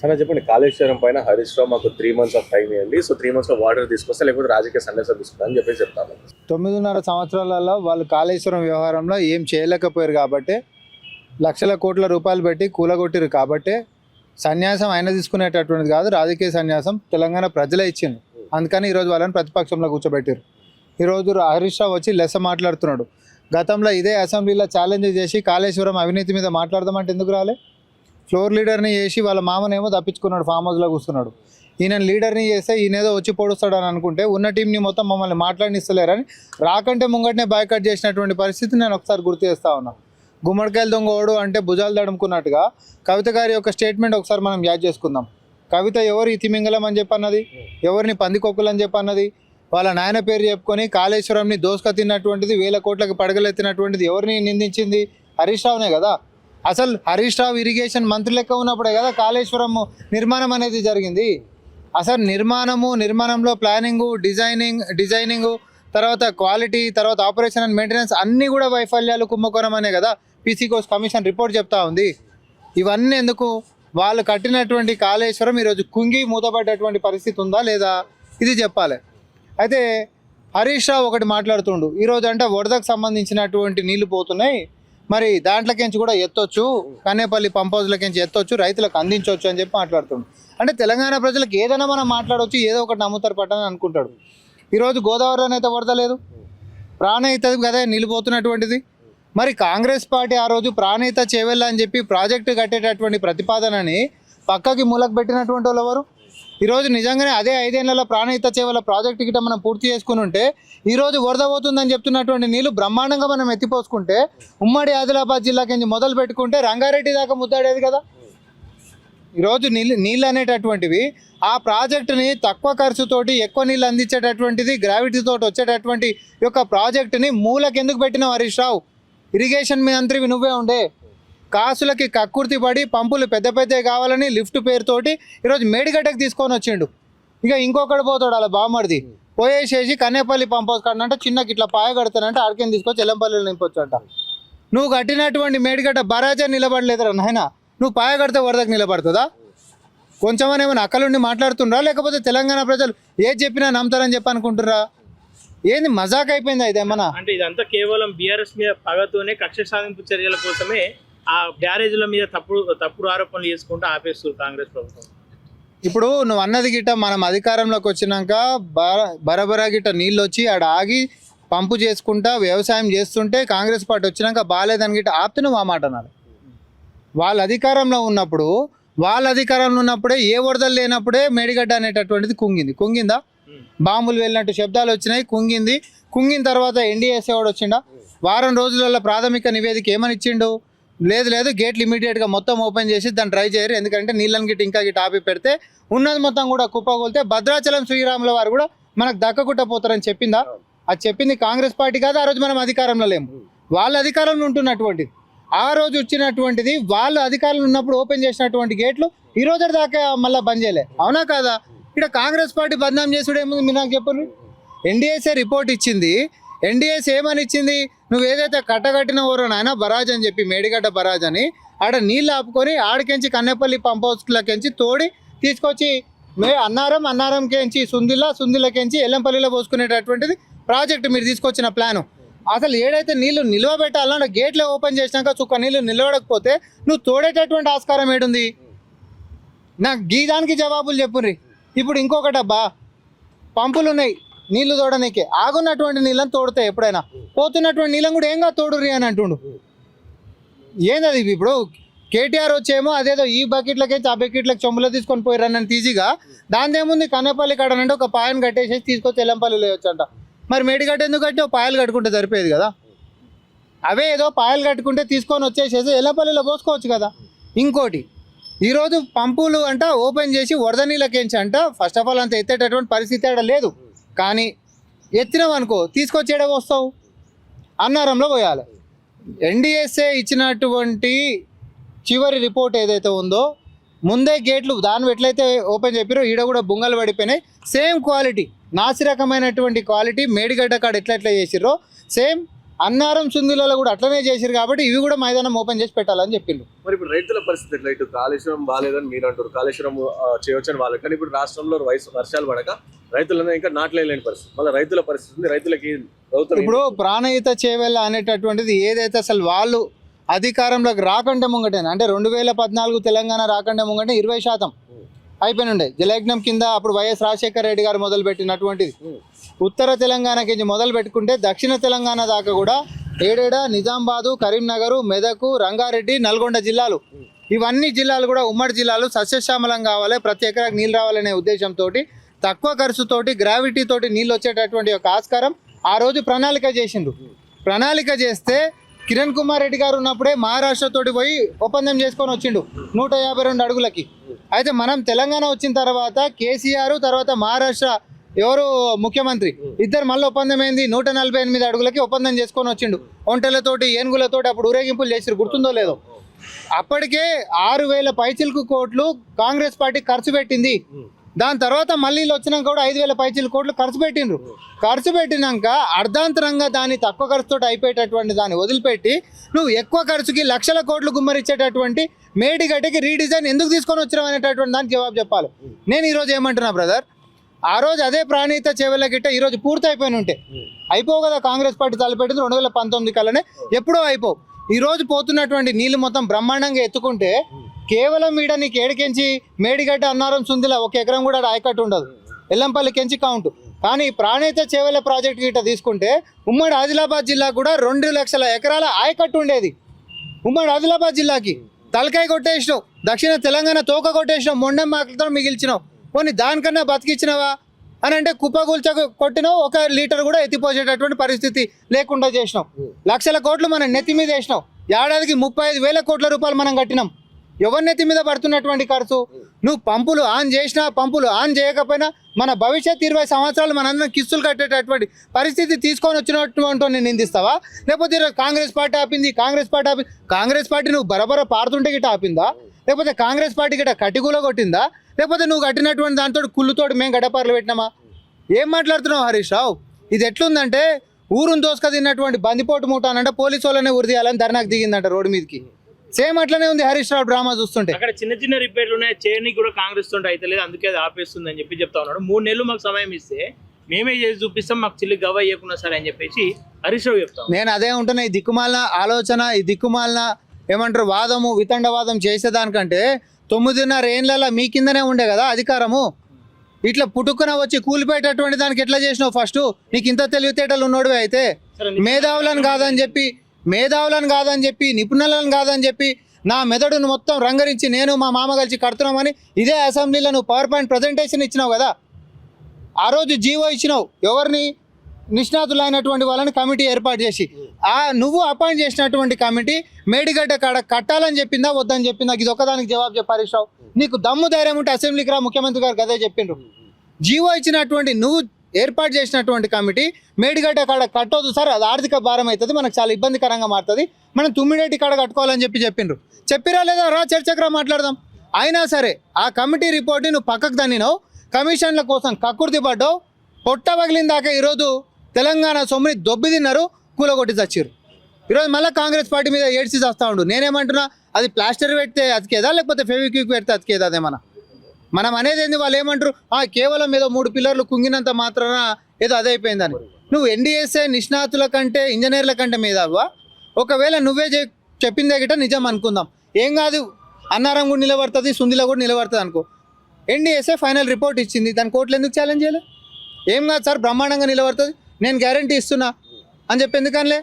అన్న చెప్పండి, కాళేశ్వరం పైన హరీష్ రావు మాకు 3 months ఆఫ్ టైం ఇవ్వండి, సో 3 months లో వాటర్ తీసుకొస్తే లేకపోతే రాజకీయ సన్యాసం తీసుకుంటా అని చెప్పేసి చెప్తాను. 9.5 సంవత్సరాలలో వాళ్ళు కాళేశ్వరం వ్యవహారంలో ఏం చేయలేకపోయారు కాబట్టి లక్షల కోట్ల రూపాయలు పెట్టి కూలగొట్టారు కాబట్టి సన్యాసం ఆయన తీసుకునేటటువంటిది కాదు, రాజకీయ సన్యాసం తెలంగాణ ప్రజలే ఇచ్చింది. అందుకని ఈరోజు వాళ్ళని ప్రతిపక్షంలో కూర్చోబెట్టారు. ఈరోజు హరీష్ రావు వచ్చి లెస్స మాట్లాడుతున్నాడు. గతంలో ఇదే అసెంబ్లీలో ఛాలెంజ్ చేసి కాళేశ్వరం అవినీతి మీద మాట్లాడదామంటే ఎందుకు రాలే? ఫ్లోర్ లీడర్ని చేసి వాళ్ళ మామనేమో తప్పించుకున్నాడు, ఫామ్ హౌస్లో కూర్చున్నాడు. ఈయన లీడర్ని చేస్తే ఈయనేదో వచ్చి పొడుస్తాడని అనుకుంటే ఉన్న టీంని మొత్తం మమ్మల్ని మాట్లాడినిస్తలేరని రాకంటే ముంగటనే బాయ్కట్ చేసినటువంటి పరిస్థితి నేను ఒకసారి గుర్తు చేస్తా ఉన్నా. గుమ్మడికాయలు దొంగ ఓడు అంటే భుజాలు తడుముకున్నట్టుగా కవిత గారి యొక్క స్టేట్మెంట్ ఒకసారి మనం యాడ్ చేసుకుందాం. కవిత ఎవరు ఇతిమింగలం అని చెప్పన్నది, ఎవరిని పందికొక్కులు అని చెప్పన్నది, వాళ్ళ నాయన పేరు చెప్పుకొని కాళేశ్వరంని దోసుక తిన్నటువంటిది, 1000 కోట్లకు పడగలెత్తినటువంటిది ఎవరిని నిందించింది? హరీష్ రావునే కదా. అసలు హరీష్ రావు ఇరిగేషన్ మంత్రి లెక్క ఉన్నప్పుడే కదా కాళేశ్వరం నిర్మాణం అనేది జరిగింది. అసలు నిర్మాణంలో ప్లానింగు, డిజైనింగు, తర్వాత క్వాలిటీ, తర్వాత ఆపరేషన్ అండ్ మెయింటెనెన్స్ అన్నీ కూడా వైఫల్యాలు, కుంభకోణం అనే కదా పీసీ కోర్స్ కమిషన్ రిపోర్ట్ చెప్తా ఉంది. ఇవన్నీ ఎందుకు? వాళ్ళు కట్టినటువంటి కాళేశ్వరం ఈరోజు కుంగి మూతపడ్డటువంటి పరిస్థితి ఉందా లేదా, ఇది చెప్పాలి. అయితే హరీష్ రావు ఒకటి మాట్లాడుతుండు, ఈరోజు అంటే వరదకు సంబంధించినటువంటి నీళ్లు పోతున్నాయి, మరి దాంట్లోకించి కూడా ఎత్తొచ్చు, కనేపల్లి పంప్ హౌస్లకించి ఎత్తొచ్చు, రైతులకు అందించవచ్చు అని చెప్పి మాట్లాడుతుండు. అంటే తెలంగాణ ప్రజలకు ఏదైనా మనం మాట్లాడవచ్చు, ఏదో ఒకటి నమ్ముతారు పట్టని అనుకుంటాడు. ఈరోజు గోదావరిలో అయితే వరద లేదు, ప్రాణహిత కదా నీళ్ళు పోతున్నటువంటిది. మరి కాంగ్రెస్ పార్టీ ఆ రోజు ప్రాణహిత చేవెళ్ళ అని చెప్పి ప్రాజెక్టు కట్టేటటువంటి ప్రతిపాదనని పక్కకి మూలకు పెట్టినటువంటి వాళ్ళు ఎవరు? ఈరోజు నిజంగానే అదే 5 ఏళ్లలో ప్రాణహిత చేవెళ్ళ ప్రాజెక్టు గిట్ట మనం పూర్తి చేసుకుని ఉంటే ఈరోజు వరద పోతుందని చెప్తున్నటువంటి నీళ్లు బ్రహ్మాండంగా మనం ఎత్తిపోసుకుంటే ఉమ్మడి ఆదిలాబాద్ జిల్లాకి మొదలు పెట్టుకుంటే రంగారెడ్డి దాకా ముద్దాడేది కదా. ఈరోజు నీళ్ళు అనేటటువంటివి ఆ ప్రాజెక్టుని తక్కువ ఖర్చుతోటి ఎక్కువ నీళ్ళు అందించేటటువంటిది, గ్రావిటీతో వచ్చేటటువంటి యొక్క ప్రాజెక్టుని మూలకి ఎందుకు పెట్టినావు హరీష్ రావు? ఇరిగేషన్ మంత్రివి నువ్వే ఉండే. కాసులకి కక్కుర్తి పడి పంపులు పెద్ద పెద్దవి కావాలని లిఫ్ట్ పేరుతోటి ఈరోజు మేడిగడ్డకు తీసుకొని వచ్చిండు. ఇక ఇంకొకటి పోతాడు అలా బామ్మడిది పోయేసేసి కనేపల్లి పంప్ హౌస్ కాడంటే చిన్నకి ఇట్లా పాయ కడతానంటే ఆడికి తీసుకొచ్చి ఎల్లంపల్లిలో నింపొచ్చు అంట. నువ్వు కట్టినటువంటి మేడిగడ్డ బరాజా నిలబడలేదురా నాయన, నువ్వు పాయ కడితే వరదకు నిలబడుతుందా? కొంచెమని ఏమైనా అక్కలుండి మాట్లాడుతుండ్రా, లేకపోతే తెలంగాణ ప్రజలు ఏది చెప్పినా నమ్ముతారని చెప్పి అనుకుంటుర్రా? ఏంది మజాక్ అయిపోయిందా ఇదేమన్నా? అంటే ఇదంతా కేవలం బీఆర్ఎస్ మీద పగతోనే కక్ష సాధింపు చర్యల కోసమే ఆ బ్యారేజ్ల మీద తప్పుడు ఆరోపణలు చేసుకుంటూ ఆపేస్తారు కాంగ్రెస్ ప్రభుత్వం. ఇప్పుడు నువ్వు అన్నది గిట్ట మనం అధికారంలోకి వచ్చినాక బరబరా గిట్ట నీళ్ళు వచ్చి ఆడ ఆగి పంపు చేసుకుంటా వ్యవసాయం చేస్తుంటే కాంగ్రెస్ పార్టీ వచ్చినాక బాగాలేదని గిట్ట ఆపితే నువ్వు ఆ మాట అన్నారు. వాళ్ళ అధికారంలో ఉన్నప్పుడే ఏ వరదలు లేనప్పుడే మేడిగడ్డ అనేటటువంటిది కుంగిందా? బాంబులు వెళ్ళినట్టు శబ్దాలు వచ్చినాయి, కుంగిన తర్వాత ఎన్డీఎస్ఏ వాడు వచ్చిండా? వారం రోజులలో ప్రాథమిక నివేదిక ఏమని ఇచ్చిండు? లేదు గేట్లు ఇమీడియట్గా మొత్తం ఓపెన్ చేసి దాన్ని ట్రై చేయరు, ఎందుకంటే నీళ్ళని గిట్ట ఇంకా గిట్ట ఆపి పెడితే ఉన్నది మొత్తం కూడా కుప్పగొలితే భద్రాచలం శ్రీరాముల వారు కూడా మనకు దక్కకుండా పోతారని చెప్పిందా? అది చెప్పింది కాంగ్రెస్ పార్టీ కాదు. ఆ రోజు మనం అధికారంలో లేము, వాళ్ళ అధికారంలో ఉంటున్నటువంటిది. ఆ రోజు వచ్చినటువంటిది వాళ్ళు అధికారంలో ఉన్నప్పుడు ఓపెన్ చేసినటువంటి గేట్లు ఈ రోజు దాకా మళ్ళీ బంద్ చేయలే, అవునా కాదా? ఇక్కడ కాంగ్రెస్ పార్టీ బదనాం చేసుడు ఏముంది మీరు నాకు చెప్పండి. ఎన్డీఎస్ఏ రిపోర్ట్ ఇచ్చింది, ఎన్డీఎస్ ఏమని ఇచ్చింది? నువ్వు ఏదైతే కట్టగట్టిన ఊరు నాయన బరాజ్ అని చెప్పి మేడిగడ్డ బరాజ్ అని ఆడ నీళ్ళు ఆపుకొని ఆడికెంచి కన్నెపల్లి పంప్ హౌస్లకెంచి తోడి తీసుకొచ్చి అన్నారంకెంచి సుందిలకెంచి ఎల్లంపల్లిలో పోసుకునేటటువంటిది ప్రాజెక్టు మీరు తీసుకొచ్చిన ప్లాను. అసలు ఏడైతే నీళ్లు నిలవబెట్టాలన్నా గేట్లే ఓపెన్ చేసినాక చుక్క నీళ్ళు నిలబడకపోతే నువ్వు తోడేటటువంటి ఆస్కారం ఏడుంది? నాకు గీదానికి జవాబులు చెప్పుర్రి. ఇప్పుడు ఇంకొకటబ్బా, పంపులు ఉన్నాయి నీళ్లు తోడనీకే, ఆగున్నటువంటి నీళ్ళని తోడుతాయి ఎప్పుడైనా, పోతున్నటువంటి నీళ్ళని కూడా ఏంగా తోడుర్రి అని అంటుండు. ఏందది? ఇప్పుడు కేటీఆర్ వచ్చేమో అదేదో ఈ బకెట్లకైతే ఆ బకెట్లకు చెంబులో తీసుకొని పోయి రన్నని తీసిగా దానిదేముంది, కన్నపల్లి కాడనంటే ఒక పాయను కట్టేసేసి తీసుకొచ్చి ఎల్లంపల్లిలో వచ్చంట. మరి మేడిగడ్డ ఎందుకు కట్టి పాయలు కట్టుకుంటే సరిపోయేది కదా? అవే ఏదో పాయలు కట్టుకుంటే తీసుకొని వచ్చేసేసి ఎల్లంపల్లిలో పోసుకోవచ్చు కదా. ఇంకోటి, ఈరోజు పంపులు అంట ఓపెన్ చేసి వరద నీళ్ళకేంచి అంట ఫస్ట్ ఆఫ్ ఆల్ అంత ఎత్తేటటువంటి పరిస్థితి ఆడ లేదు, కానీ ఎత్తినావు అనుకో తీసుకొచ్చేడే వస్తావు, అన్నారంలో పోయాలి. ఎన్డీఎస్ఏ ఇచ్చినటువంటి చివరి రిపోర్ట్ ఏదైతే ఉందో ముందే గేట్లు దాన్ని ఎట్లయితే ఓపెన్ చెప్పారో ఈడ కూడా బుంగలు పడిపోయినాయి. సేమ్ క్వాలిటీ, నాసి రకమైనటువంటి క్వాలిటీ మేడిగడ్డ కాడ ఎట్లా చేసిర్రో సేమ్ అన్నారం సుందిలలో కూడా అట్లనే చేశారు కాబట్టి ఇవి కూడా మైదానం ఓపెన్ చేసి పెట్టాలని చెప్పిండు. మరి ఇప్పుడు రైతుల పరిస్థితి ఎట్లా? ఇటు కాళేశ్వరం బాగాలేదని మీరు అంటారు, కాళేశ్వరం చేయొచ్చని వాళ్ళు, కానీ ఇప్పుడు రాష్ట్రంలో వర్షాలు పడక రైతులనే ఇంకా నాట్లేని పరిస్థితి. మళ్ళీ రైతుల పరిస్థితి ఉంది, రైతులకి ప్రభుత్వం ఇప్పుడు ప్రాణహిత చేవెళ్ళ అనేటటువంటిది ఏదైతే అసలు వాళ్ళు అధికారంలోకి రాకంటే ముంగటేనా, అంటే 2014 తెలంగాణ రాకంటే ముంగటే 20% అయిపోయినుండే జలయజ్ఞం కింద. అప్పుడు వైఎస్ రాజశేఖర రెడ్డి గారు మొదలుపెట్టినటువంటిది. ఉత్తర తెలంగాణకి మొదలు పెట్టుకుంటే దక్షిణ తెలంగాణ దాకా కూడా ఏడేడా నిజామాబాదు, కరీంనగర్, మెదక్, రంగారెడ్డి, నల్గొండ జిల్లాలు, ఇవన్నీ జిల్లాలు కూడా ఉమ్మడి జిల్లాలు సస్యశ్యామలం కావాలి, ప్రతి ఎకరాకు నీళ్ళు రావాలనే ఉద్దేశంతో తక్కువ ఖర్చుతోటి గ్రావిటీ తోటి నీళ్ళు వచ్చేటటువంటి ఒక ఆస్కారం ఆ రోజు ప్రణాళిక చేసిండ్రు. ప్రణాళిక చేస్తే కిరణ్ కుమార్ రెడ్డి గారు ఉన్నప్పుడే మహారాష్ట్ర తోటి పోయి ఒప్పందం చేసుకొని వచ్చిండు 152 అడుగులకి. అయితే మనం తెలంగాణ వచ్చిన తర్వాత కేసీఆర్ తర్వాత మహారాష్ట్ర ఎవరు ముఖ్యమంత్రి ఇద్దరు మళ్ళీ ఒప్పందం ఏంది 148 అడుగులకి ఒప్పందం చేసుకొని వచ్చిండు. ఒంటెలతోటి ఏనుగులతోటి అప్పుడు ఊరేగింపులు చేసిరు, గుర్తుందో లేదో. అప్పటికే 6000 పైచిలకు కోట్లు కాంగ్రెస్ పార్టీ ఖర్చు పెట్టింది. దాని తర్వాత మళ్ళీ వచ్చినాక కూడా 5000 పైచిల కోట్లు ఖర్చు పెట్టిండ్రు. ఖర్చు పెట్టినాక అర్ధాంతరంగా దాన్ని తక్కువ ఖర్చుతో అయిపోయేటటువంటి దాన్ని వదిలిపెట్టి నువ్వు ఎక్కువ ఖర్చుకి లక్షల కోట్లు గుమ్మరిచ్చేటటువంటి మేడిగడ్డకి రీడిజైన్ ఎందుకు తీసుకొని వచ్చినావు అనేటటువంటి దానికి జవాబు చెప్పాలి. నేను ఈరోజు ఏమంటున్నా బ్రదర్, ఆ రోజు అదే ప్రాణీత చేవెళ్ళ గిట్ట ఈరోజు పూర్తి అయిపోయిన ఉంటే అయిపోవు కదా. కాంగ్రెస్ పార్టీ తలపెట్టింది 2019 కల్లానే, ఎప్పుడో అయిపోవు. ఈ రోజు పోతున్నటువంటి నీళ్లు మొత్తం బ్రహ్మాండంగా ఎత్తుకుంటే కేవలం ఈడ నీకు ఏడికెంచి మేడిగడ్డ అన్నారం సుందిల 1 ఎకరం కూడా ఆయకట్టు ఉండదు, ఎల్లంపల్లి కెంచి కౌంట్. కానీ ప్రాణేత చేవెళ్ళ ప్రాజెక్ట్ గిట్ట తీసుకుంటే ఉమ్మడి ఆదిలాబాద్ జిల్లా కూడా 2 లక్షల ఎకరాల ఆయకట్టు ఉండేది. ఉమ్మడి ఆదిలాబాద్ జిల్లాకి తలకాయ కొట్టేసినావు, దక్షిణ తెలంగాణ తోక కొట్టేసినావు, మొండెం మాటలతో మిగిల్చినావు. పోనీ దానికన్నా బతికిచ్చినవా అని అంటే కుప్పగూల్చ కొట్టినావు, 1 లీటర్ కూడా ఎత్తిపోసేటటువంటి పరిస్థితి లేకుండా చేసినావు. లక్షల కోట్లు మనం నెత్తి మీద వేసినావు. ఏడాదికి 35,000 కోట్ల రూపాయలు మనం కట్టినాం. ఎవరి నెత్తి మీద పడుతున్నటువంటి ఖర్చు? నువ్వు పంపులు ఆన్ చేసినా పంపులు ఆన్ చేయకపోయినా మన భవిష్యత్ 20 సంవత్సరాలు మనందరం కిస్తులు కట్టేటటువంటి పరిస్థితి తీసుకొని వచ్చినటువంటి నిందిస్తావా? లేకపోతే కాంగ్రెస్ పార్టీ ఆపింది, కాంగ్రెస్ పార్టీ నువ్వు బరబర పారుతుంటే గిట్ట ఆపిందా? లేకపోతే కాంగ్రెస్ పార్టీ గిట్ట కట్టిగూల కొట్టిందా? లేకపోతే నువ్వు కట్టినటువంటి దాంతో కుళ్ళుతోటి మేము గడపార్లు పెట్టినామా? ఏం మాట్లాడుతున్నావు హరీష్ రావు? ఇది ఎట్లుందంటే ఊరుని దోసుక తిన్నటువంటి బందిపోటు మూట అనంటే పోలీసు వాళ్ళనే ఉరిదీయాలని ధర్నాకు దిగిందంట రోడ్డు మీదకి. సేమ్ అట్లనే ఉంది హరీష్ రావు డ్రామా చూస్తుంటే. అక్కడ చిన్న చిన్న రిపేర్లు ఉన్నాయి, చేయడానికి కూడా కాంగ్రెస్ తోటి అయితే లేదు, అందుకే అది ఆపేస్తుంది అని చెప్తా ఉన్నాడు. 3 నెలలు మాకు సమయం ఇస్తే మేమే చేసి చూపిస్తాం, మాకు చిల్లి గవ్వ ఇవ్వకున్నా సరే అని చెప్పేసి హరీష్ రావు చెప్తాం. నేను అదే ఉంటున్నా, ఈ దిక్కుమాలిన ఆలోచన, ఈ దిక్కుమాలిన ఏమంటారు వాదము వితండవాదం చేసేదానికంటే 9.5 ఏళ్ళ మీ కిందనే ఉండే కదా అధికారము. ఇట్లా పుట్టుకున వచ్చి కూలిపోయేటటువంటి దానికి ఎట్లా చేసినావు? ఫస్ట్ నీకు ఇంత తెలివితేటలు ఉన్నోడివే అయితే మేధావులను కాదని చెప్పి నిపుణులను కాదని చెప్పి నా మెదడును మొత్తం రంగరించి నేను మా మామ కలిసి కడుతున్నామని ఇదే అసెంబ్లీలో నువ్వు పవర్ పాయింట్ ప్రజెంటేషన్ ఇచ్చినావు కదా. ఆ రోజు జీవో ఇచ్చినావు, ఎవరిని? నిష్ణాతులైనటువంటి వాళ్ళని కమిటీ ఏర్పాటు చేసి. నువ్వు అపాయింట్ చేసినటువంటి కమిటీ మేడిగడ్డ కాడ కట్టాలని చెప్పిందా వద్దని చెప్పిందా? ఇది ఒక్కదానికి జవాబు చెప్పు హరీష్ రావు. నీకు దమ్ము ధైర్యం ఉంటే అసెంబ్లీకి రా, ముఖ్యమంత్రి గారు అదే చెప్పిండ్రు. జీవో ఇచ్చినటువంటి నువ్వు ఏర్పాటు చేసినటువంటి కమిటీ మేడిగడ్డ కాడ కట్టొద్దు సార్, అది ఆర్థిక భారం అవుతుంది, మనకు చాలా ఇబ్బందికరంగా మారుతుంది, మనం తుమ్మిడేటి కాడ కట్టుకోవాలని చెప్పిండ్రు. చెప్పిరా లేదా? రా చర్చకురా, మాట్లాడదాం. అయినా సరే ఆ కమిటీ రిపోర్ట్ని నువ్వు పక్కకు దన్నినావు, కమిషన్ల కోసం కక్కుర్తి పడ్డావు, పొట్ట పగిలిన దాకా ఈరోజు తెలంగాణ సొమ్ముని దొబ్బి తిన్నారు, కూలగొట్టి చచ్చిరు. ఈరోజు మళ్ళీ కాంగ్రెస్ పార్టీ మీద ఏడ్చి చేస్తూ ఉండు. నేనేమంటున్నా, అది ప్లాస్టర్ పెడితే అతికేదా లేకపోతే ఫెవిక్విక్ పెడితే అతికేదా? అదేమన్నా మనం అనేది ఏంది? వాళ్ళు ఏమంటారు, కేవలం ఏదో 3 పిల్లర్లు కుంగినంత మాత్రాన ఏదో అదే అయిపోయిందని. నువ్వు ఎన్డీఎస్ఏ నిష్ణాతుల కంటే ఇంజనీర్ల కంటే మీదవా? ఒకవేళ నువ్వే చెప్పిందే గిట్ట నిజం అనుకుందాం, ఏం కాదు, అన్నారం కూడా నిలబడుతుంది, సుందిలో కూడా నిలబడుతుంది అనుకో. ఎన్డీఎస్ఏ ఫైనల్ రిపోర్ట్ ఇచ్చింది, దాని కోర్టులు ఎందుకు ఛాలెంజ్ చేయలేదు? ఏం కాదు సార్, బ్రహ్మాండంగా నిలబడుతుంది, నేను గ్యారంటీ ఇస్తున్నా అని చెప్పి ఎందుకనిలే?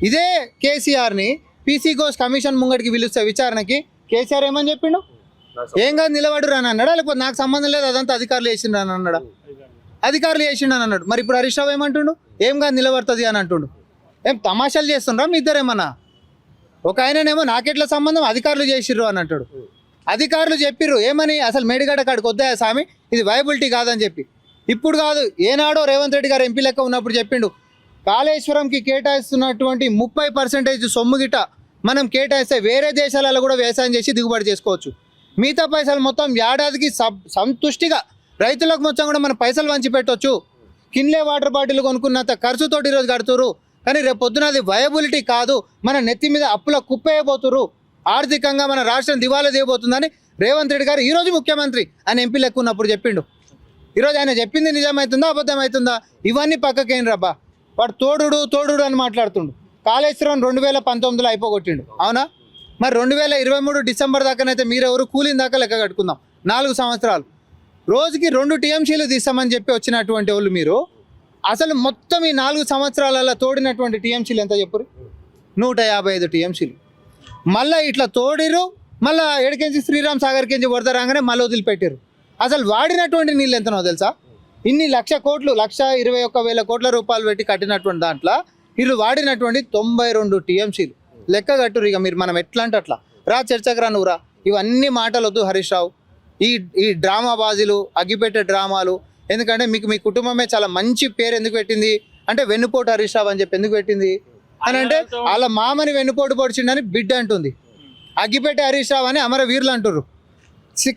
ఇదే కేసీఆర్ని పీసీ ఘోష్ కమిషన్ ముంగడికి పిలుస్తే విచారణకి కేసీఆర్ ఏమని చెప్పిండు? ఏం కాదు నిలబడురు అని అన్నాడా? లేకపోతే నాకు సంబంధం లేదు, అదంతా అధికారులు చేసిండ్రు అని అన్నాడా? అధికారులు చేసిండు అని అన్నాడు. మరి ఇప్పుడు హరీష్ రావు ఏమంటుండు? ఏం కాదు నిలబడుతుంది అని అంటుండు. ఏం తమాషాలు చేస్తుండ్రా మీ ఇద్దరేమన్నా? ఒక ఆయననేమో నాకెట్లా సంబంధం, అధికారులు చేసిర్రు అని అంటాడు. అధికారులు చెప్పిర్రు ఏమని? అసలు మేడిగడ్డ కాడికి వద్దా స్వామి, ఇది వైబిలిటీ కాదని చెప్పి. ఇప్పుడు కాదు, ఏనాడో రేవంత్ రెడ్డి గారు ఎంపీ లెక్క ఉన్నప్పుడు చెప్పిండు, కాళేశ్వరంకి కేటాయిస్తున్నటువంటి 30% సొమ్ము గిట్ట మనం కేటాయిస్తే వేరే దేశాలలో కూడా వ్యవసాయం చేసి దిగుబడి చేసుకోవచ్చు. మిగతా పైసలు మొత్తం ఏడాదికి సంతుష్టిగా రైతులకు మొత్తం కూడా మనం పైసలు వంచి పెట్టవచ్చు. కిన్లే వాటర్ బాటిల్ కొనుక్కున్నంత ఖర్చుతోటి ఈరోజు కడుతురు. కానీ రేపు పొద్దున అది వయబిలిటీ కాదు, మన నెత్తి మీద అప్పుల కుప్పేయబోతురు, ఆర్థికంగా మన రాష్ట్రం దివాలా తీయబోతుందని రేవంత్ రెడ్డి గారు ఈరోజు ముఖ్యమంత్రి ఆయన ఎంపీ లెక్క ఉన్నప్పుడు చెప్పిండు. ఈరోజు ఆయన చెప్పింది నిజమవుతుందా అబద్ధమవుతుందా? ఇవన్నీ పక్కకేం రబ్బా. వాడు తోడుడు అని మాట్లాడుతుండు. కాళేశ్వరం 2019లో అయిపోగొట్టిండు, అవునా? మరి 2023 డిసెంబర్ దాకానైతే మీరెవరు కూలిన దాకా లెక్క కట్టుకుందాం, 4 సంవత్సరాలు. రోజుకి 2 టీఎంసీలు తీస్తామని చెప్పి వచ్చినటువంటి వాళ్ళు మీరు అసలు మొత్తం ఈ 4 సంవత్సరాలలో తోడినటువంటి టీఎంసీలు ఎంత చెప్పురు? 155 టీఎంసీలు. మళ్ళీ ఇట్లా తోడిరు, మళ్ళీ ఎడకెంచి శ్రీరామ్ సాగర్ కించి వరద రాగానే మళ్ళీ వదిలిపెట్టారు. అసలు వాడినటువంటి నీళ్ళు ఎంతనో తెలుసా? ఇన్ని 1,00,000 కోట్లు 1,21,000 కోట్ల రూపాయలు పెట్టి కట్టినటువంటి దాంట్లో వీళ్ళు వాడినటువంటి 92 టీఎంసీలు. లెక్క కట్టురు ఇక మీరు. మనం ఎట్లా అంటే అట్లా రా, చర్చకు రా, నువ్వు రా. ఇవన్నీ మాటలు వద్దు హరీష్ రావు. ఈ డ్రామా బాజీలు, అగ్గిపెట్టే డ్రామాలు. ఎందుకంటే మీకు మీ కుటుంబమే చాలా మంచి పేరు ఎందుకు పెట్టింది అంటే వెన్నుపోటు హరీష్ రావు అని చెప్పి ఎందుకు పెట్టింది అని అంటే వాళ్ళ మామని వెన్నుపోటు పొడిచిండని బిడ్డ అంటుంది. అగ్గిపెట్టే హరీష్ రావు అని అమరవీరులు అంటుర్రు.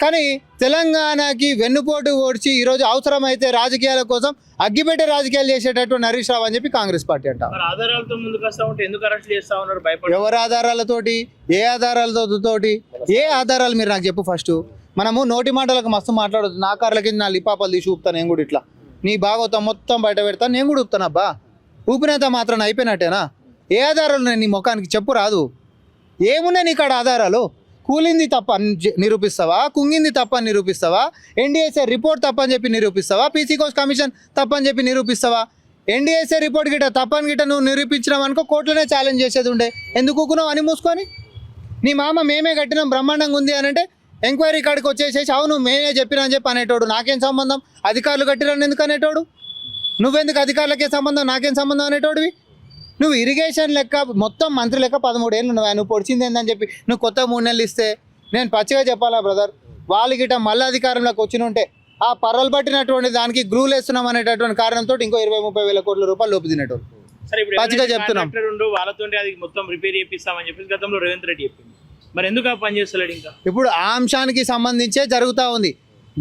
కానీ తెలంగాణకి వెన్నుపోటు ఓడిచి ఈరోజు అవసరమైతే రాజకీయాల కోసం అగ్గిపెట్టే రాజకీయాలు చేసేటటువంటి హరీష్ రావు అని చెప్పి కాంగ్రెస్ పార్టీ అంట. ఆధారాలతో ముందుకు వస్తా ఉంటే ఎందుకు అరెస్ట్ చేస్తా ఉన్నారు? భయపడి ఎవరి ఆధారాలతోటి? ఏ ఆధారాలతోటి? ఏ ఆధారాలు మీరు నాకు చెప్పు ఫస్ట్. మనము నోటి మాటలకు మస్తు మాట్లాడొద్దు. నా కార్లకి నా లిపాపాలు తీసి ఊపుతాను నేను కూడా. ఇట్లా నీ భాగవతం మొత్తం బయట పెడతాను నేను కూడా ఊపుతాను. అబ్బా ఊపినంత మాత్రం అయిపోయినట్టేనా? ఏ ఆధారాలు ఉన్నాయి నీ ముఖానికి చెప్పు రాదు? ఏమున్నాయి నీ కాడ ఆధారాలు? కూలింది తప్ప నిరూపిస్తావా? కుంగింది తప్ప నిరూపిస్తావా? ఎన్డీఏసీ రిపోర్ట్ తప్పని చెప్పి నిరూపిస్తావా? పీసీ కోర్స్ కమిషన్ తప్పని చెప్పి నిరూపిస్తావా? ఎన్డీఏసీ రిపోర్ట్ గిట్ట తప్పని గిట్ట నువ్వు నిరూపించినావు అనుకో, కోర్టులోనే ఛాలెంజ్ చేసేది ఉండే. ఎందుకు కూకున్నావు అని మూసుకొని? నీ మామ మేమే కట్టినాం బ్రహ్మాండంగా ఉంది అని అంటే ఎంక్వైరీ కాడికి వచ్చేసేసి అవును మేమే చెప్పినా అని చెప్పి అనేటోడు. నాకేం సంబంధం? అధికారులు కట్టిరని ఎందుకు అనేటోడు? నువ్వెందుకు అధికారులకే సంబంధం, నాకేం సంబంధం అనేటోడివి? నువ్వు ఇరిగేషన్ లెక్క మొత్తం మంత్రి లెక్క 13 ఏళ్ళు నువ్వు పొడిచింది ఏందని చెప్పి నువ్వు కొత్త 3 నెలలు ఇస్తే నేను పచ్చిగా చెప్పాలా బ్రదర్? వాళ్ళ గిట్ట మళ్ళీ అధికారంలోకి వచ్చిన ఉంటే ఆ పర్రలు పట్టినటువంటి దానికి గ్లూలు వేస్తున్నాం అనేటటువంటి కారణంతో ఇంకో 20-30 వేల కోట్ల రూపాయలు లోపు తినేటోడు. పచ్చిగా చెప్తున్నాం. వాళ్ళతో అది మొత్తం రిపేర్ చేపిస్తామని చెప్పి గతంలో రేవంత్ రెడ్డి చెప్పింది. మరి ఎందుకు ఆ పని చేస్తలేడు? ఇంకా ఇప్పుడు ఆ అంశానికి సంబంధించే జరుగుతూ ఉంది.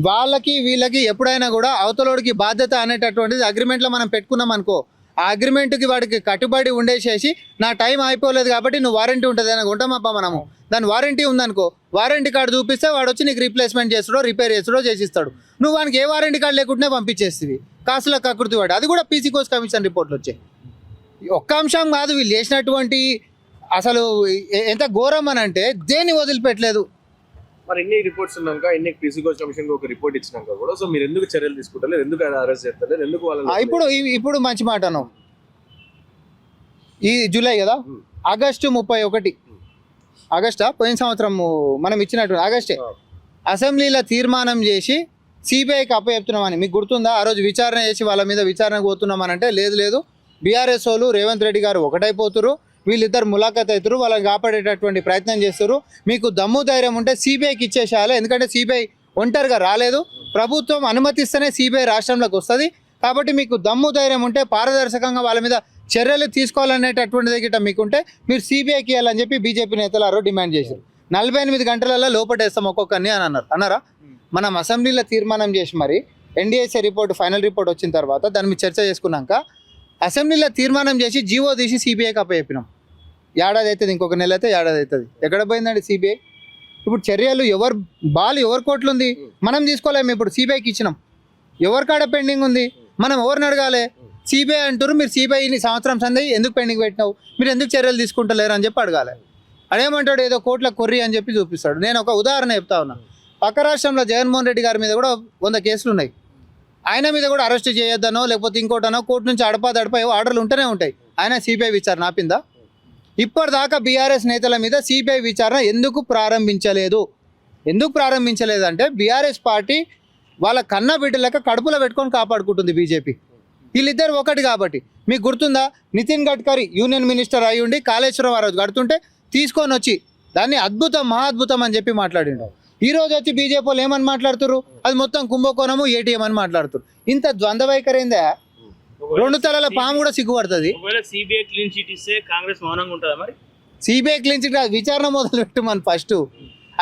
వాళ్ళకి వీళ్ళకి ఎప్పుడైనా కూడా అవతలోడికి బాధ్యత అనేటటువంటిది అగ్రిమెంట్లో మనం పెట్టుకున్నాం అనుకో, ఆ అగ్రిమెంట్కి వాడికి కట్టుబడి ఉండేసేసి నా టైం అయిపోలేదు కాబట్టి నువ్వు వారంటీ ఉంటుంది అని ఉంటామప్ప మనము. దాని వారంటీ ఉందనుకో, వారంటీ కార్డు చూపిస్తే వాడు వచ్చి నీకు రీప్లేస్మెంట్ చేస్తాడో రిపేర్ చేస్తాడో చేసిస్తాడు. నువ్వు వానికి ఏ వారంటీ కార్డు లేకుండానే పంపించేస్తుంది. కాసుల కకృతి వాడు. అది కూడా పీసీ కోర్స్ కమిషన్ రిపోర్ట్లు వచ్చాయి. ఒక్క అంశం కాదు వీళ్ళు చేసినటువంటి అసలు ఎంత ఘోరం అని అంటే దేన్ని వదిలిపెట్టలేదు. మరి ఇన్ని రిపోర్ట్స్ ఉన్నాక, ఇన్ని పీసీ కోర్స్ కమిషన్ ఒక రిపోర్ట్ ఇచ్చినాక కూడా సో మీరు ఎందుకు చర్యలు తీసుకుంటారు? ఎందుకు అరెస్ట్ చేస్తారు? ఎందుకు వాళ్ళని ఇప్పుడు మంచి మాట అన్నావు. ఈ జూలై కదా, ఆగస్టు 31 ఆగస్టా పోయిన సంవత్సరం మనం ఇచ్చినట్టు ఆగస్టే అసెంబ్లీలో తీర్మానం చేసి సిబిఐకి అప్పచెప్తున్నామని మీకు గుర్తుందా? ఆ రోజు విచారణ చేసి వాళ్ళ మీద విచారణకు పోతున్నామని అంటే లేదు బీఆర్ఎస్ వాళ్ళు రేవంత్ రెడ్డి గారు ఒకటైపోతున్నారు, వీళ్ళిద్దరు ములాఖత్ అవుతారు, వాళ్ళని కాపాడేటటువంటి ప్రయత్నం చేస్తారు. మీకు దమ్ము ధైర్యం ఉంటే సిబిఐకి ఇచ్చేసేయాలి. ఎందుకంటే సిబిఐ ఒంటరిగా రాలేదు, ప్రభుత్వం అనుమతిస్తేనే సిబిఐ రాష్ట్రంలోకి వస్తుంది. కాబట్టి మీకు దమ్ము ధైర్యం ఉంటే పారదర్శకంగా వాళ్ళ మీద చర్యలు తీసుకోవాలనేటటువంటిది గిట్ట మీకుంటే మీరు సిబిఐకి ఇవ్వాలని చెప్పి బీజేపీ నేతలు ఆ రోజు డిమాండ్ చేశారు. 48 గంటలలో లోపటేస్తాం ఒక్కొక్కరిని అని అన్నారా? మనం అసెంబ్లీలో తీర్మానం చేసి మరి ఎన్డీఏసీ రిపోర్ట్ ఫైనల్ రిపోర్ట్ వచ్చిన తర్వాత దాని మీద చర్చ చేసుకున్నాక అసెంబ్లీలో తీర్మానం చేసి జీవో తీసి సిబిఐకి అప్పచెప్పినాం. ఏడాది అవుతుంది, ఇంకొక నెల అయితే ఏడాది అవుతుంది. ఎక్కడ పోయిందండి సిబిఐ? ఇప్పుడు చర్యలు ఎవరి కోట్లు ఉంది? మనం తీసుకోలేము. ఇప్పుడు సిబిఐకి ఇచ్చినాం, ఎవరి కాడ పెండింగ్ ఉంది? మనం ఎవరిని అడగాలి? సిబిఐ అంటారు. మీరు సిబిఐని సంవత్సరం సంది ఎందుకు పెండింగ్ పెట్టినావు, మీరు ఎందుకు చర్యలు తీసుకుంటలేరు అని చెప్పి అడగాలి. అదేమంటాడు ఏదో కోట్ల కొర్రీ అని చెప్పి చూపిస్తాడు. నేను ఒక ఉదాహరణ చెప్తా ఉన్నా. పక్క రాష్ట్రంలో జగన్మోహన్ రెడ్డి గారి మీద కూడా 100 కేసులు ఉన్నాయి. ఆయన మీద కూడా అరెస్ట్ చేయొద్దనో లేకపోతే ఇంకోటనో కోర్టు నుంచి అడపా ఆర్డర్లు ఉంటూనే ఉంటాయి. ఆయన సిబిఐ విచారణ ఆపిందా? ఇప్పటిదాకా బీఆర్ఎస్ నేతల మీద సిబిఐ విచారణ ఎందుకు ప్రారంభించలేదు అంటే బీఆర్ఎస్ పార్టీ వాళ్ళ కన్న బిడ్డలక కడుపులో పెట్టుకొని కాపాడుకుంటుంది బీజేపీ. వీళ్ళిద్దరు ఒకటి కాబట్టి. మీకు గుర్తుందా? నితిన్ గడ్కరీ యూనియన్ మినిస్టర్ అయి ఉండి కాళేశ్వరం ఆ రోజు కడుతుంటే తీసుకొని వచ్చి దాన్ని అద్భుతం మహాద్భుతం అని చెప్పి మాట్లాడిండు. ఈ రోజు వచ్చి బీజేపీ వాళ్ళు ఏమని మాట్లాడుతారు? అది మొత్తం కుంభకోణము ఏటీఎం అని మాట్లాడుతారు. ఇంత ద్వంద్వ వైఖరిందా? 2 తలల పాము కూడా సిగ్గుపడుతుంది. సిబిఐ క్లీన్ చిట్ ఇస్తే కాంగ్రెస్ మౌనంగా ఉంటుందా? మరి సిబిఐ క్లీన్ చిట్ విచారణ మొదలు పెట్టు మన ఫస్ట్.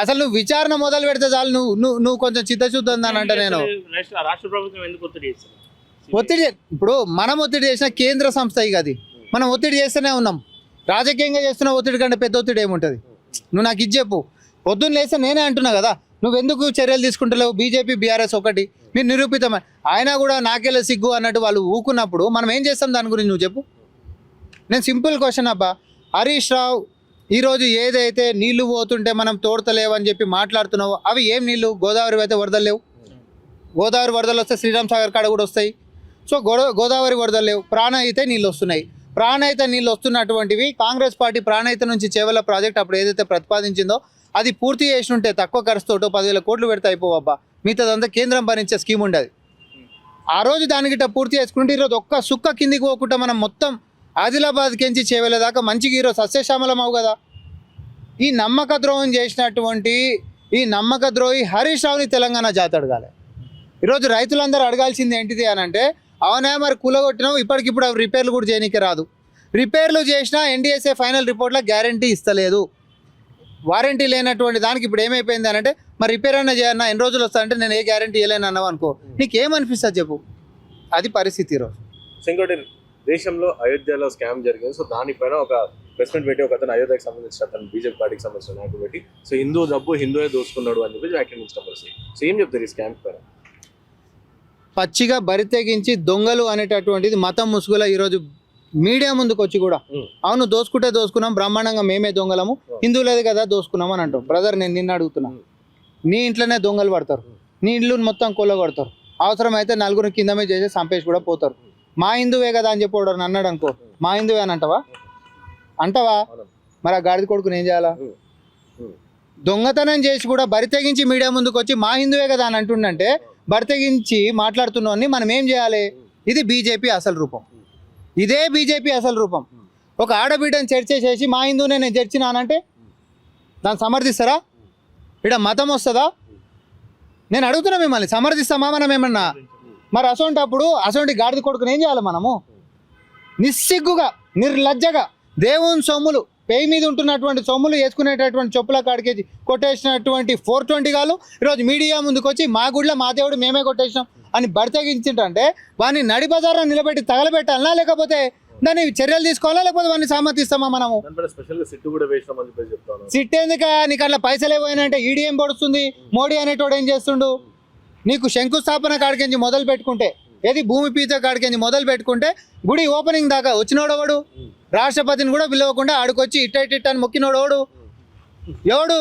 అసలు నువ్వు విచారణ మొదలు పెడితే చాలు. నువ్వు కొంచెం చిత్తశుద్ధి ఉందని అంటే నేను రాష్ట్ర ప్రభుత్వం ఎందుకు ఒత్తిడి చేస్తుంది? ఇప్పుడు మనం ఒత్తిడి చేసిన కేంద్ర సంస్థ ఇక అది మనం ఒత్తిడి చేస్తూనే ఉన్నాం. రాజకీయంగా చేస్తున్న ఒత్తిడి కంటే పెద్ద ఒత్తిడి ఏముంటుంది? నువ్వు నాకు ఇది చెప్పు. పొద్దున్న లేస్తే నేనే అంటున్నా కదా, నువ్వెందుకు చర్యలు తీసుకుంటలేవు? బీజేపీ బీఆర్ఎస్ ఒకటి మీరు నిరూపితమని అయినా కూడా నాకేలా సిగ్గు అన్నట్టు వాళ్ళు ఊకున్నప్పుడు మనం ఏం చేస్తాం దాని గురించి నువ్వు చెప్పు. నేను సింపుల్ క్వశ్చన్ అబ్బా. హరీష్ రావు ఈరోజు ఏదైతే నీళ్లు పోతుంటే మనం తోడతలేవని చెప్పి మాట్లాడుతున్నావో అవి ఏం నీళ్లు? గోదావరి అయితే వరదలు లేవు. గోదావరి వరదలు వస్తే శ్రీరామ్ సాగర్ కాడ కూడా వస్తాయి. సో గోదావరి వరదలు లేవు. ప్రాణహిత నీళ్ళు వస్తున్నాయి. ప్రాణహిత నీళ్ళు వస్తున్నటువంటివి కాంగ్రెస్ పార్టీ ప్రాణహిత నుంచి చేవల ప్రాజెక్ట్ అప్పుడు ఏదైతే ప్రతిపాదించిందో అది పూర్తి చేసి ఉంటే తక్కువ ఖర్చుతోటో 10,000 కోట్లు పెడితే అయిపోవబ్బా. మిగతాదంతా కేంద్రం భరించే స్కీమ్ ఉండేది. ఆ రోజు దానికిట పూర్తి చేసుకుంటే ఈరోజు ఒక్క సుక్క కిందికి పోకుండా మనం మొత్తం ఆదిలాబాద్కి ఎంచి చేవల దాకా మంచిగా ఈరోజు సస్యశ్యామలం అవు కదా. ఈ నమ్మక ద్రోహం చేసినటువంటి ఈ నమ్మక ద్రోహి హరీష్ రావుని తెలంగాణ జాతి అడగాలి. ఈరోజు రైతులందరూ అడగాల్సింది ఏంటిది అని అంటే, అవునా మరి కూలగొట్టినావు, ఇప్పటికిప్పుడు అవి రిపేర్లు కూడా చేయనీకి రాదు. రిపేర్లు చేసినా ఎన్డీఎస్ఏ ఫైనల్ రిపోర్ట్లో గ్యారంటీ ఇస్తలేదు. వారంటీ లేనటువంటి దానికి ఇప్పుడు ఏమైపోయింది అని అంటే, మరి రిపేర్ అన్న చేయన్నా ఎన్ని రోజులు వస్తాయంటే నేను ఏ గ్యారంటీ ఇవ్వలేను అన్నావు అనుకో, నీకేమనిపిస్తుంది చెప్పు. అది పరిస్థితి ఈరోజు. ఇంకోటి, దేశంలో అయోధ్యలో స్కామ్ జరిగింది. సో దానిపైన ఒక ప్రెస్ మీట్ పెట్టి ఒక అతను అయోధ్యకు సంబంధించిన అతను బీజేపీ పార్టీకి సంబంధించిన నాయకుడు పెట్టి సో హిందూ డబ్బు హిందువే దోసుకున్నాడు అని చెప్పి వ్యాఖ్యానించిన పరిస్థితి. సో ఏం చెప్తారు ఈ స్కామ్ పైన? పచ్చిగా బరితెగించి దొంగలు అనేటటువంటిది మతం ముసుగుల ఈరోజు మీడియా ముందుకు వచ్చి కూడా అవును దోసుకుంటే దోసుకున్నాం, బ్రహ్మాండంగా మేమే దొంగలము, హిందువులేదు కదా దోసుకున్నాం అని అంటాం. బ్రదర్ నేను నిన్ను అడుగుతున్నా, నీ ఇంట్లోనే దొంగలు పడతారు, నీ ఇల్లు మొత్తం కొల్లగొడతారు, అవసరమైతే నలుగురు కిందమే చేసి చంపేసి కూడా పోతారు. మా హిందువే కదా అని చెప్పి అన్నాడు అనుకో, మా హిందువే అని అంటావా? మరి ఆ గాడిద కొడుకుని ఏం చేయాలా? దొంగతనం చేసి కూడా బరితెగించి మీడియా ముందుకు వచ్చి మా హిందువే కదా అని అంటుండంటే బరితెగించి మాట్లాడుతున్నాన్ని మనం ఏం చేయాలి? ఇది బీజేపీ అసలు రూపం. ఇదే బీజేపీ అసలు రూపం. ఒక ఆడబిడ్డని చర్చ చేసి మా హిందువునే నేను చర్చినానంటే దాన్ని సమర్థిస్తారా? ఇక్కడ మతం వస్తుందా? నేను అడుగుతున్నా మిమ్మల్ని, సమర్థిస్తామా మనం ఏమన్నా? మరి అసొంటి గాడిద కొడుకుని ఏం చేయాలి మనము? నిస్సిగ్గుగా నిర్లజ్జగా దేవుని సొమ్ములు పేయి మీద ఉంటున్నటువంటి సొమ్ములు వేసుకునేటటువంటి చెప్పుల కాడికేసి కొట్టేసినటువంటి 420 గాలు ఈరోజు మీడియా ముందుకు వచ్చి మా గుడిలో మా దేవుడు మేమే కొట్టేసినాం అని బరితెగించింటే వాడిని నడి బజార్లో నిలబెట్టి తగలబెట్టాలనా, లేకపోతే దాన్ని చర్యలు తీసుకోవాలా, లేకపోతే వాడిని సమర్థిస్తామా మనము? సిట్ ఎందుకా? నీకు అట్లా పైసలే పోయినంటే ఈడీ ఏం పడుతుంది? మోడీ అనేటోడు ఏం చేస్తుండు? నీకు శంకుస్థాపన కాడికించి మొదలు పెట్టుకుంటే, ఏది భూమి పీత కాడికించి మొదలు పెట్టుకుంటే గుడి ఓపెనింగ్ దాకా వచ్చినోడవాడు, రాష్ట్రపతిని కూడా పిలవకుండా ఆడికొచ్చి ఇట్ట అని మొక్కినోడోడు ఎవడు?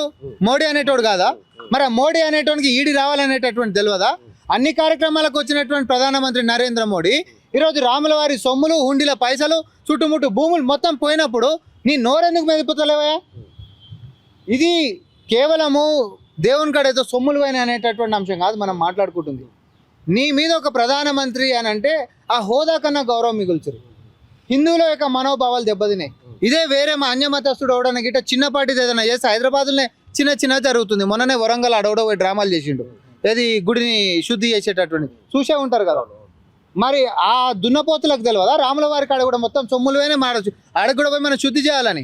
మోడీ అనేటోడు కాదా? మరి ఆ మోడీ అనేటోనికి ఈడి రావాలనేటటువంటి తెలియదా? అన్ని కార్యక్రమాలకు వచ్చినటువంటి ప్రధానమంత్రి నరేంద్ర మోడీ ఈరోజు రాముల వారి సొమ్ములు, హుండీల పైసలు, చుట్టుముట్టు భూములు మొత్తం పోయినప్పుడు నీ నోరెందుకు మెదిపోతలేవా? ఇది కేవలము దేవుని కాడ ఏదో సొమ్ములు పోయిన అనేటటువంటి అంశం కాదు మనం మాట్లాడుకుంటుంది. నీ మీద ఒక ప్రధానమంత్రి అని అంటే ఆ హోదా కన్నా గౌరవం మిగుల్చరు. హిందువుల యొక్క మనోభావాలు దెబ్బతినాయి. ఇదే వేరే మా అన్యమతస్తుడు అవడానికి గిట్ట చిన్నపాటిది ఏదైనా చేస్తే హైదరాబాద్లోనే చిన్న జరుగుతుంది. మొన్ననే వరంగల్ అడవడో డ్రామాలు చేసిండు, ఏది గుడిని శుద్ధి చేసేటటువంటి చూసే ఉంటారు కదా. మరి ఆ దున్నపోతులకు తెలియదా రాముల వారి కాడ కూడా మొత్తం సొమ్ములుగానే మాడచ్చు, ఆడ కూడా పోయి మనం శుద్ధి చేయాలని,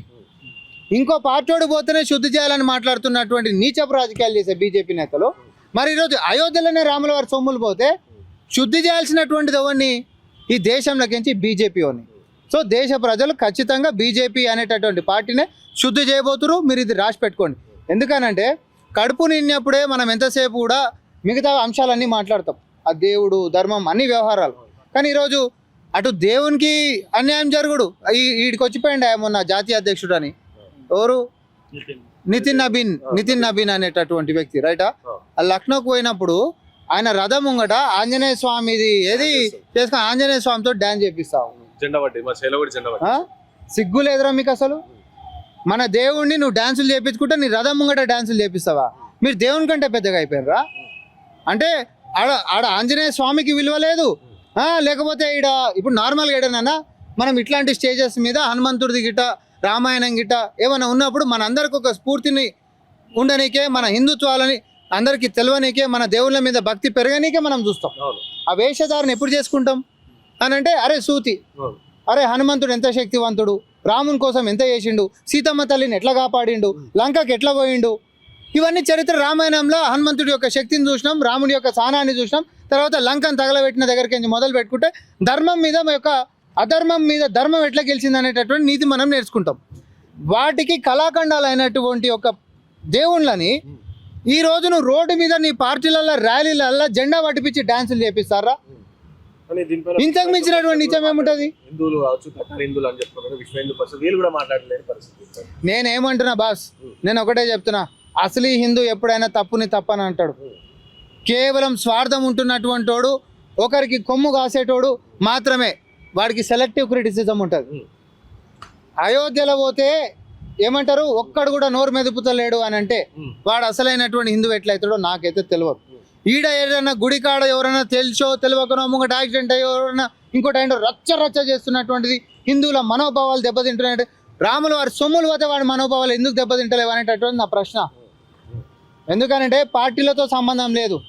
ఇంకో పార్టీడు పోతేనే శుద్ధి చేయాలని మాట్లాడుతున్నటువంటి నీచపు రాజకీయాలు చేసే బీజేపీ నేతలు మరి ఈరోజు అయోధ్యలోనే రాముల వారి సొమ్ములు పోతే శుద్ధి చేయాల్సినటువంటిది ఎవరిని? ఈ దేశంలోకించి బీజేపీ అని. సో దేశ ప్రజలు ఖచ్చితంగా బీజేపీ అనేటటువంటి పార్టీనే శుద్ధి చేయబోతురు. మీరు ఇది రాసి పెట్టుకోండి. ఎందుకనంటే కడుపు నిన్నప్పుడే మనం ఎంతసేపు కూడా మిగతా అంశాలన్నీ మాట్లాడతాం, ఆ దేవుడు ధర్మం అన్ని వ్యవహారాలు. కానీ ఈరోజు అటు దేవునికి అన్యాయం జరుగుడు, వీడికి వచ్చిపోయింది మొన్న జాతీయ అధ్యక్షుడు అని, ఎవరు? నితిన్ నబీన్ అనేటటువంటి వ్యక్తి రైటా. లక్నోకి పోయినప్పుడు ఆయన రథం ముంగట ఆంజనేయ స్వామిది ఏది చేసుకుని ఆంజనేయ స్వామితో డాన్స్ చేపిస్తావు. సిగ్గు లేదురా మీకు అసలు? మన దేవుణ్ణి నువ్వు డాన్సులు చేపించుకుంటే నీ రథం ముంగట డాన్సులు చేపిస్తావా? మీరు దేవుని కంటే పెద్దగా అయిపోయారా? అంటే ఆడ ఆంజనేయ స్వామికి విలువ లేదు, లేకపోతే ఈడ ఇప్పుడు నార్మల్గా ఏడనన్నా మనం ఇట్లాంటి స్టేజెస్ మీద హనుమంతుడిది గిట్ట రామాయణం గిట్ట ఏమైనా ఉన్నప్పుడు మన అందరికి ఒక స్ఫూర్తిని ఉండనీకే, మన హిందుత్వాలని అందరికీ తెలియనీకే, మన దేవుళ్ళ మీద భక్తి పెరగనీకే మనం చూస్తాం. ఆ వేషధారణ ఎప్పుడు చేసుకుంటాం అని అంటే, అరే సూతి, అరే హనుమంతుడు ఎంత శక్తివంతుడు, రాముని కోసం ఎంత చేసిండు, సీతమ్మ తల్లిని ఎట్లా కాపాడిండు, లంకకి ఎట్లా పోయిండు, ఇవన్నీ చరిత్ర. రామాయణంలో హనుమంతుడి యొక్క శక్తిని చూసినాం, రాముడి యొక్క సహనాన్ని చూసినాం. తర్వాత లంకను తగలబెట్టిన దగ్గరికి మొదలు పెట్టుకుంటే ధర్మం మీద యొక్క అధర్మం మీద ధర్మం ఎట్లా గెలిచింది అనేటటువంటి నీతి మనం నేర్చుకుంటాం. వాటికి కళాఖండాలు అయినటువంటి ఒక దేవుళ్ళని ఈ రోజు నువ్వు రోడ్డు మీద నీ పార్టీలలో ర్యాలీలలో జెండా పట్టిపించి డాన్సులు చేపిస్తారా? కానీ దీనిపైన ఇంతకు మించినటువంటి నిజం ఏముంటుంది? హిందువులు కావచ్చు, కట్టర్ హిందువులు అని చెప్తున్నారు, విశ్వ హిందూ పరిషత్ వీళ్ళు కూడా మాట్లాడలేని పరిస్థితి. నేనేమంటున్నా బాస్, నేను ఒకటే చెప్తున్నా, అసలీ హిందూ ఎప్పుడైనా తప్పుని తప్పని అంటాడు. కేవలం స్వార్థం ఉంటున్నటువంటి వాడు, ఒకరికి కొమ్ము కాసేటోడు మాత్రమే వాడికి సెలెక్టివ్ క్రిటిసిజం ఉంటుంది. అయోధ్యలో పోతే ఏమంటారు, ఒక్కడు కూడా నోరు మెదుపుతలేడు అని అంటే వాడు అసలైనటువంటి హిందూ ఎట్లయితాడో నాకైతే తెలియదు. ఈడ ఏదైనా గుడి కాడ ఎవరైనా తెలుసో తెలియకనో ముంగట యాక్సిడెంట్ అయ్యో ఎవరైనా ఇంకోటి ఏంటో రచ్చ చేస్తున్నటువంటిది హిందువుల మనోభావాలు దెబ్బతింటున్నాయంటే రాములు వారి సొమ్ములు పోతే వాడి మనోభావాలు ఎందుకు దెబ్బతింటలేవు అనేటటువంటి నా ప్రశ్న. ఎందుకనంటే పార్టీలతో సంబంధం లేదు,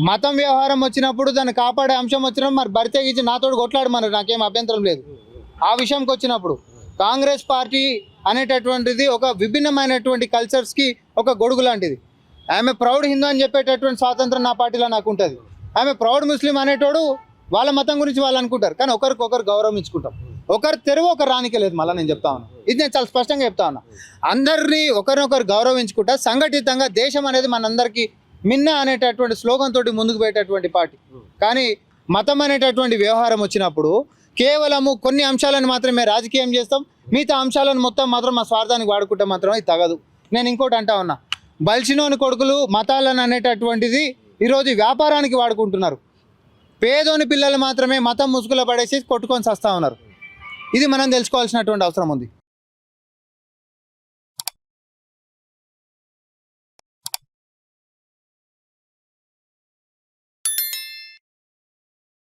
మతం వ్యవహారం వచ్చినప్పుడు దాన్ని కాపాడే అంశం వచ్చినప్పుడు మరి బరితెగించి నాతోడు కొట్లాడు, మరి నాకేం అభ్యంతరం లేదు. ఆ విషయంకి వచ్చినప్పుడు కాంగ్రెస్ పార్టీ అనేటటువంటిది ఒక విభిన్నమైనటువంటి కల్చర్స్కి ఒక గొడుగు లాంటిది. ఆమె ప్రౌడ్ హిందూ అని చెప్పేటటువంటి స్వాతంత్రం నా పార్టీలో నాకు ఉంటుంది. ఆమె ప్రౌడ్ ముస్లిం అనేటోడు వాళ్ళ మతం గురించి వాళ్ళు అనుకుంటారు, కానీ ఒకరికొకరు గౌరవించుకుంటాం. ఒకరు తెరువు ఒకరు రానికే లేదు. మళ్ళీ నేను చెప్తా ఉన్నా, ఇది నేను చాలా స్పష్టంగా చెప్తా ఉన్నా. అందరినీ ఒకరినొకరు గౌరవించుకుంటా సంఘటితంగా దేశం అనేది మనందరికీ మిన్న అనేటటువంటి స్లోగన్ తోటి ముందుకు పోయేటటువంటి పార్టీ. కానీ మతం అనేటటువంటి వ్యవహారం వచ్చినప్పుడు కేవలము కొన్ని అంశాలను మాత్రమే రాజకీయం చేస్తాం, మిగతా అంశాలను మొత్తం మాత్రం మా స్వార్థానికి వాడుకుంటే మాత్రం ఇది తగదు. నేను ఇంకోటి అంటా ఉన్నా, బలిసినోని కొడుకులు మతాలను అనేటటువంటిది ఈరోజు వ్యాపారానికి వాడుకుంటున్నారు. పేదోని పిల్లలు మాత్రమే మతం ముసుగులో పడేసి కొట్టుకొని చస్తా ఉన్నారు. ఇది మనం తెలుసుకోవాల్సినటువంటి అవసరం ఉంది.